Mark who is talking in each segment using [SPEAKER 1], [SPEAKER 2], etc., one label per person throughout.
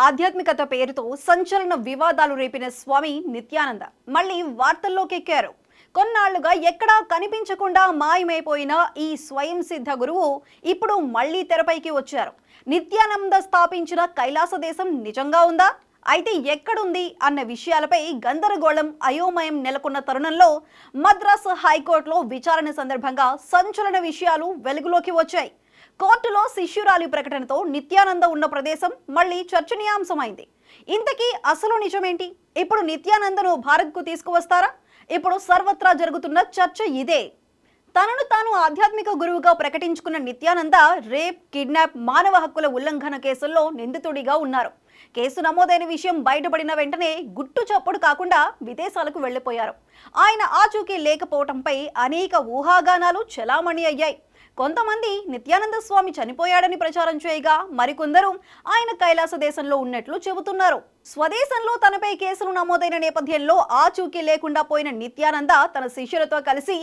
[SPEAKER 1] ఆధ్యాత్మికత పేరుతో సంచలన వివాదాలు రేపిన స్వామి నిత్యానంద మళ్ళీ వార్తల్లోకి ఎక్కారు. కొన్నాళ్లుగా ఎక్కడా కనిపించకుండా మాయమైపోయిన ఈ స్వయం సిద్ధ గురువు ఇప్పుడు మళ్ళీ తెరపైకి వచ్చారు. నిత్యానంద స్థాపించిన కైలాస దేశం నిజంగా ఉందా? అయితే ఎక్కడుంది అన్న విషయాలపై గందరగోళం అయోమయం నెలకొన్న తరుణంలో మద్రాసు హైకోర్టులో విచారణ సందర్భంగా సంచలన విషయాలు వెలుగులోకి వచ్చాయి. కోర్టులో శిష్యురాలి ప్రకటనతో నిత్యానంద ఉన్న ప్రదేశం మళ్ళీ చర్చనీయాంశమైంది. ఇంతకీ అసలు నిజమేంటి? ఇప్పుడు నిత్యానందను భారత్కు తీసుకువస్తారా? ఇప్పుడు సర్వత్రా జరుగుతున్న చర్చ ఇదే. తనను తాను ఆధ్యాత్మిక గురువుగా ప్రకటించుకున్న నిత్యానంద రేప్, కిడ్నాప్, మానవ హక్కుల ఉల్లంఘన కేసుల్లో నిందితుడిగా ఉన్నారు. కేసు నమోదైన విషయం బయటపడిన వెంటనే గుట్టు చప్పుడు కాకుండా విదేశాలకు వెళ్లిపోయారు. ఆయన ఆచూకీ లేకపోవడంపై అనేక ఊహాగానాలు చెలామణి అయ్యాయి. కొంతమంది నిత్యానంద స్వామి చనిపోయాడని ప్రచారం చేయగా, మరికొందరు ఆయన కైలాస దేశంలో ఉన్నట్లు చెబుతున్నారు. స్వదేశంలో తనపై కేసులు నమోదైన నేపథ్యంలో ఆచూకీ లేకుండా పోయిన నిత్యానంద తన శిష్యులతో కలిసి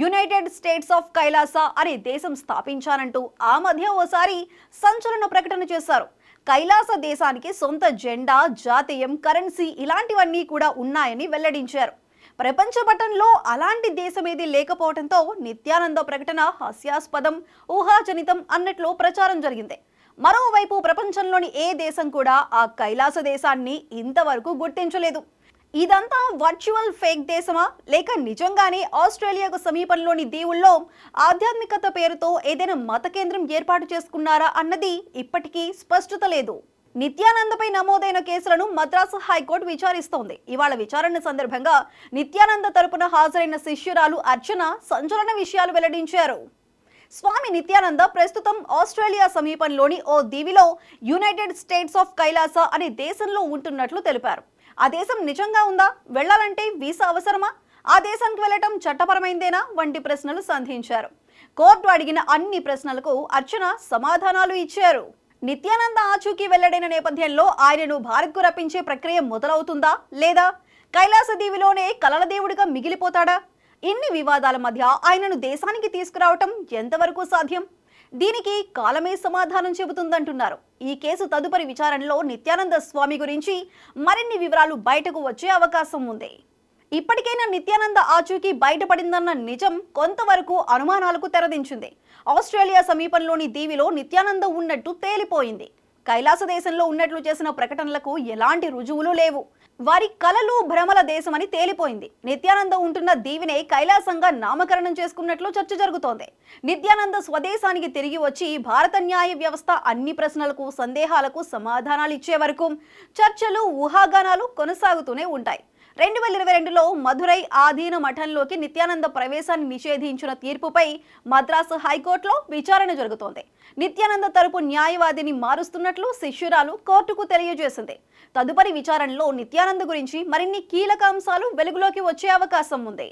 [SPEAKER 1] యునైటెడ్ స్టేట్స్ ఆఫ్ కైలాస అనే దేశం స్థాపించానంటూ ఆ మధ్య ఓసారి సంచలన ప్రకటన చేశారు. కైలాస దేశానికి సొంత జెండా, జాతీయం, కరెన్సీ ఇలాంటివన్నీ కూడా ఉన్నాయని వెల్లడించారు. ప్రపంచ పటంలో అలాంటి దేశమేది లేకపోవడంతో నిత్యానంద ప్రకటన హాస్యాస్పదం, ఊహాజనితం అన్నట్లు ప్రచారం జరిగింది. మరోవైపు ప్రపంచంలోని ఏ దేశం కూడా ఆ కైలాస దేశాన్ని ఇంతవరకు గుర్తించలేదు. ఇదంతా వర్చువల్ ఫేక్ దేశమా, లేక నిజంగానే ఆస్ట్రేలియాకు సమీపంలోని దీవుల్లో ఆధ్యాత్మికత పేరుతో ఏదైనా మత కేంద్రం ఏర్పాటు చేసుకున్నారా అన్నది ఇప్పటికీ స్పష్టత లేదు. నిత్యానందపై నమోదైన కేసులను మద్రాసు హైకోర్టు విచారిస్తోంది. ఇవాళ విచారణ సందర్భంగా నిత్యానంద తరపున హాజరైన శిష్యురాలు అర్చన సంచలన విషయాలు వెల్లడించారు. స్వామి నిత్యానంద ప్రస్తుతం ఆస్ట్రేలియా సమీపంలోని ఓ దీవిలో యునైటెడ్ స్టేట్స్ ఆఫ్ కైలాస అనే దేశంలో ఉంటున్నట్లు తెలిపారు. ఆ దేశం నిజంగా ఉందా? వెళ్లాలంటే వీసా అవసరమా? ఆ దేశానికి వెళ్లటం చట్టపరమైందేనా? వంటి ప్రశ్నలు సంధించారు. కోర్టు అడిగిన అన్ని ప్రశ్నలకు అర్చన సమాధానాలు ఇచ్చారు. నిత్యానంద ఆచూకీ వెల్లడైన నేపథ్యంలో ఆయనను భారత్కు రప్పించే ప్రక్రియ మొదలవుతుందా, లేదా కైలాస దీవిలోనే కలల దేవుడిగా మిగిలిపోతాడా? ఇన్ని వివాదాల మధ్య ఆయనను దేశానికి తీసుకురావటం ఎంతవరకు సాధ్యం? దీనికి కాలమే సమాధానం చెబుతుందంటున్నారు. ఈ కేసు తదుపరి విచారణలో నిత్యానంద స్వామి గురించి మరిన్ని వివరాలు బయటకు వచ్చే అవకాశం ఉంది. ఇప్పటికైనా నిత్యానంద ఆచూకీ బయటపడిందన్న నిజం కొంతవరకు అనుమానాలకు తెరదించింది. ఆస్ట్రేలియా సమీపంలోని దీవిలో నిత్యానంద ఉన్నట్టు తేలిపోయింది. కైలాస దేశంలో ఉన్నట్లు చేసిన ప్రకటనలకు ఎలాంటి రుజువులు లేవు. వారి కలలు భ్రమల దేశమని తేలిపోయింది. నిత్యానంద ఉంటున్న దీవినే కైలాసంగా నామకరణం చేసుకున్నట్లు చర్చ జరుగుతోంది. నిత్యానంద స్వదేశానికి తిరిగి వచ్చి భారత న్యాయ వ్యవస్థ అన్ని ప్రశ్నలకు, సందేహాలకు సమాధానాలు ఇచ్చే వరకు చర్చలు, ఊహాగానాలు కొనసాగుతూనే ఉంటాయి. 2022లో మధురై ఆధీన మఠంలోకి నిత్యానంద ప్రవేశాన్ని నిషేధించిన తీర్పుపై మద్రాసు హైకోర్టులో విచారణ జరుగుతోంది. నిత్యానంద తరపు న్యాయవాదిని మారుస్తున్నట్లు శిష్యురాలు కోర్టుకు తెలియజేసింది. తదుపరి విచారణలో నిత్యానంద గురించి మరిన్ని కీలక అంశాలు వెలుగులోకి వచ్చే అవకాశం ఉంది.